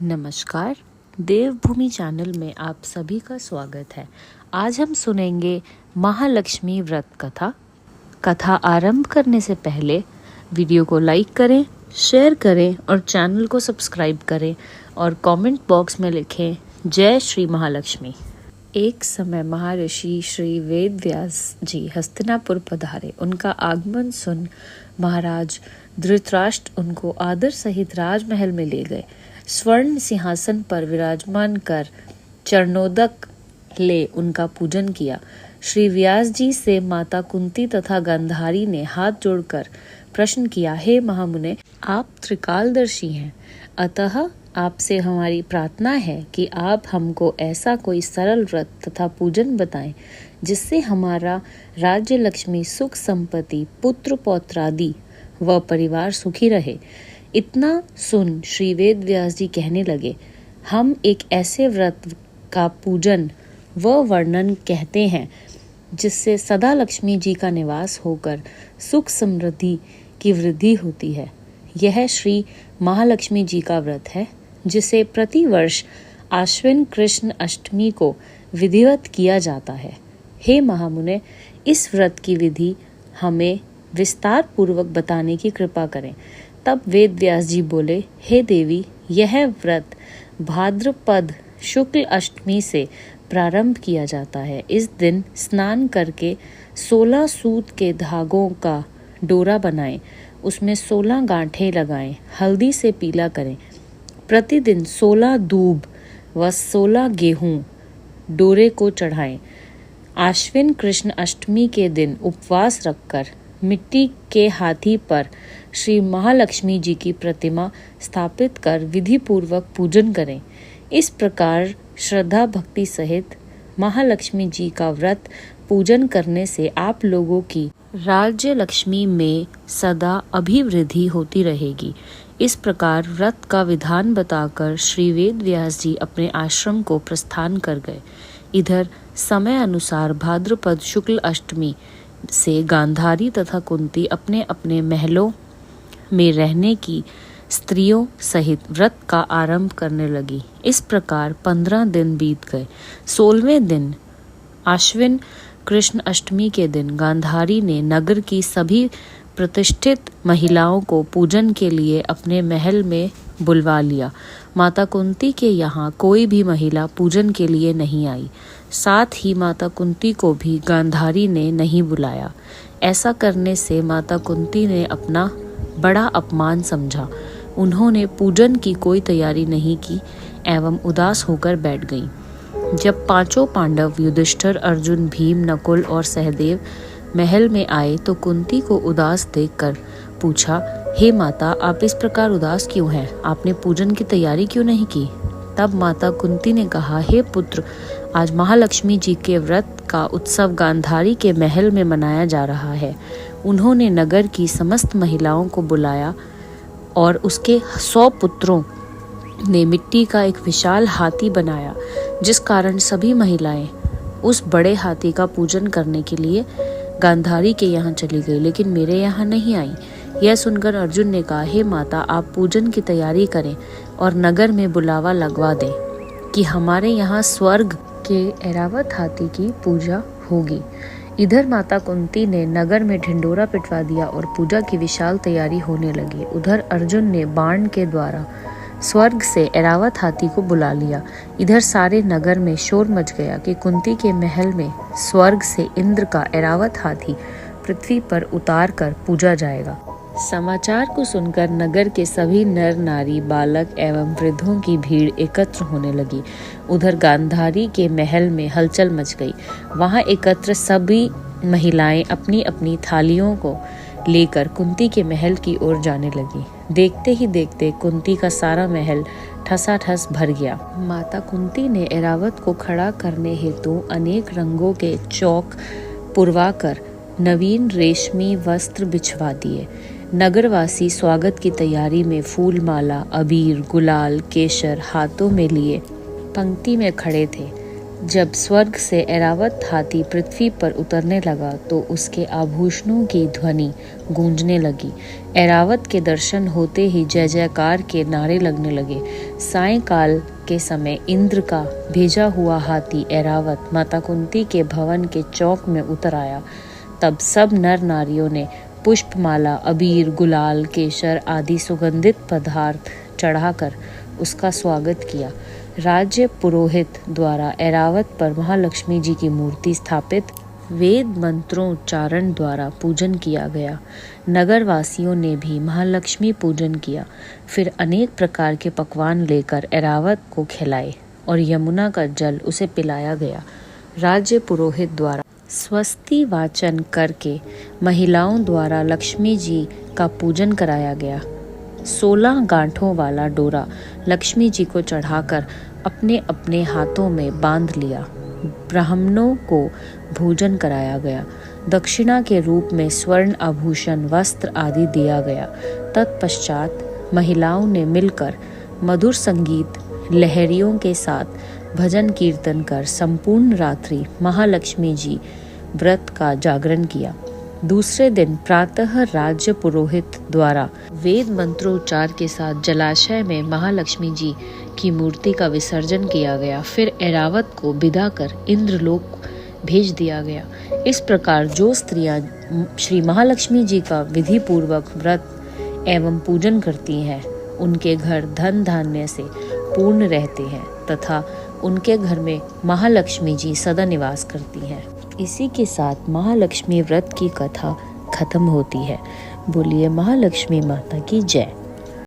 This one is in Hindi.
नमस्कार, देवभूमि चैनल में आप सभी का स्वागत है। आज हम सुनेंगे महालक्ष्मी व्रत कथा। कथा आरंभ करने से पहले वीडियो को लाइक करें, शेयर करें और चैनल को सब्सक्राइब करें और कमेंट बॉक्स में लिखें जय श्री महालक्ष्मी। एक समय महर्षि श्री वेद व्यास जी हस्तिनापुर पधारे। उनका आगमन सुन महाराज धृतराष्ट्र उनको आदर सहित राजमहल में ले गए। स्वर्ण सिंहासन पर विराजमान कर चरणोदक ले उनका पूजन किया। श्री व्यास जी से माता कुंती तथा गांधारी ने हाथ जोड़कर प्रश्न किया, हे महामुने, आप त्रिकालदर्शी हैं, अतः आपसे हमारी प्रार्थना है कि आप हमको ऐसा कोई सरल व्रत तथा पूजन बताएं जिससे हमारा राज्य, लक्ष्मी, सुख, संपत्ति, पुत्र पौत्रादि व परिवार सुखी रहे। इतना सुन श्री वेद व्यास जी कहने लगे, हम एक ऐसे व्रत का पूजन व वर्णन कहते हैं जिससे सदा लक्ष्मी जी का निवास होकर सुख समृद्धि की वृद्धि होती है। यह श्री महालक्ष्मी जी का व्रत है जिसे प्रतिवर्ष आश्विन कृष्ण अष्टमी को विधिवत किया जाता है। हे महामुने, इस व्रत की विधि हमें विस्तार पूर्वक बताने की कृपा करें। तब वेद व्यास जी बोले, हे देवी, यह व्रत भाद्रपद शुक्ल अष्टमी से प्रारंभ किया जाता है। इस दिन स्नान करके 16 सूत के धागों का डोरा बनाएं, उसमें 16 गांठें लगाएं, हल्दी से पीला करें। प्रतिदिन 16 दूब व 16 गेहूं डोरे को चढ़ाएं। आश्विन कृष्ण अष्टमी के दिन उपवास रखकर मिट्टी के हाथी पर श्री महालक्ष्मी जी की प्रतिमा स्थापित कर विधि पूर्वक पूजन करें। इस प्रकार श्रद्धा भक्ति सहित महालक्ष्मी जी का व्रत पूजन करने से आप लोगों की राज्य लक्ष्मी में सदा अभिवृद्धि होती रहेगी। इस प्रकार व्रत का विधान बताकर श्री वेद व्यास जी अपने आश्रम को प्रस्थान कर गए। इधर समय अनुसार भाद्रपद शुक्ल अष्टमी से गांधारी तथा कुंती अपने अपने महलों में रहने की स्त्रियों सहित व्रत का आरंभ करने लगी। इस प्रकार 15 दिन बीत गए। 16वें दिन आश्विन कृष्ण अष्टमी के दिन गांधारी ने नगर की सभी प्रतिष्ठित महिलाओं को पूजन के लिए अपने महल में बुलवा लिया। माता कुंती के यहाँ कोई भी महिला पूजन के लिए नहीं आई। साथ ही माता कुंती को भी गांधारी ने नहीं बुलाया। ऐसा करने से माता कुंती ने अपना बड़ा अपमान समझा। उन्होंने पूजन की कोई तैयारी नहीं की एवं उदास होकर बैठ गईं। जब पांचों पांडव युधिष्ठिर, अर्जुन, भीम, नकुल और सहदेव महल में आए तो कुंती को उदास देखकर पूछा, हे माता, आप इस प्रकार उदास क्यों हैं? आपने पूजन की तैयारी क्यों नहीं की? तब माता कुंती ने कहा, हे पुत्र, आज महालक्ष्मी जी के व्रत का उत्सव गांधारी के महल में मनाया जा रहा है। उन्होंने नगर की समस्त महिलाओं को बुलाया और उसके 100 पुत्रों ने मिट्टी का एक विशाल हाथी बनाया, जिस कारण सभी महिलाएं उस बड़े हाथी का पूजन करने के लिए गांधारी के यहाँ चली गई, लेकिन मेरे यहाँ नहीं आई। यह सुनकर अर्जुन ने कहा, हे माता, आप पूजन की तैयारी करें और नगर में बुलावा लगवा दें कि हमारे यहाँ स्वर्ग के ऐरावत हाथी की पूजा होगी। इधर माता कुंती ने नगर में ढिंडोरा पिटवा दिया और पूजा की विशाल तैयारी होने लगी। उधर अर्जुन ने बाण के द्वारा स्वर्ग से ऐरावत हाथी को बुला लिया। इधर सारे नगर में शोर मच गया कि कुंती के महल में स्वर्ग से इंद्र का ऐरावत हाथी पृथ्वी पर उतार कर पूजा जाएगा। समाचार को सुनकर नगर के सभी नर नारी, बालक एवं वृद्धों की भीड़ एकत्र होने लगी। उधर गांधारी के महल में हलचल मच गई। वहां एकत्र सभी महिलाएं अपनी अपनी थालियों को लेकर कुंती के महल की ओर जाने लगी। देखते ही देखते कुंती का सारा महल ठसाठस भर गया। माता कुंती ने ऐरावत को खड़ा करने हेतु अनेक रंगों के चौक पुरवाकर नवीन रेशमी वस्त्र बिछवा दिए। नगरवासी स्वागत की तैयारी में फूल माला, अबीर, गुलाल, केसर हाथों में लिए पंक्ति में खड़े थे। जब स्वर्ग से ऐरावत हाथी पृथ्वी पर उतरने लगा तो उसके आभूषणों की ध्वनि गूंजने लगी। ऐरावत के दर्शन होते ही जय जयकार के नारे लगने लगे। सायंकाल के समय इंद्र का भेजा हुआ हाथी ऐरावत माता कुंती के भवन के चौक में उतर आया। तब सब नर नारियों ने पुष्पमाला, अबीर, गुलाल, केसर आदि सुगंधित पदार्थ चढ़ाकर उसका स्वागत किया। राज्य पुरोहित द्वारा ऐरावत पर महालक्ष्मी जी की मूर्ति स्थापित, वेद मंत्रोच्चारण द्वारा पूजन किया गया। नगर वासियों ने भी महालक्ष्मी पूजन किया। फिर अनेक प्रकार के पकवान लेकर ऐरावत को खिलाए और यमुना का जल उसे पिलाया गया। राज्य पुरोहित द्वारा स्वस्ति वाचन करके महिलाओं द्वारा लक्ष्मी जी का पूजन कराया गया। 16 गांठों वाला डोरा लक्ष्मी जी को चढ़ाकर अपने अपने हाथों में बांध लिया। ब्राह्मणों को भोजन कराया गया। दक्षिणा के रूप में स्वर्ण आभूषण, वस्त्र आदि दिया गया। तत्पश्चात महिलाओं ने मिलकर मधुर संगीत लहरियों के साथ भजन कीर्तन कर संपूर्ण रात्रि महालक्ष्मी जी व्रत का जागरण किया। दूसरे दिन प्रातः राज्य पुरोहित द्वारा वेद मंत्रोच्चार के साथ जलाशय में महालक्ष्मी जी की मूर्ति का विसर्जन किया गया। फिर ऐरावत को विदा कर इंद्रलोक भेज दिया गया। इस प्रकार जो स्त्रियां श्री महालक्ष्मी जी का विधि पूर्वक व्रत एवं पूजन करती हैं, उनके घर धन धान्य से पूर्ण रहते हैं तथा उनके घर में महालक्ष्मी जी सदा निवास करती हैं। इसी के साथ महालक्ष्मी व्रत की कथा खत्म होती है। बोलिए महालक्ष्मी माता की जय।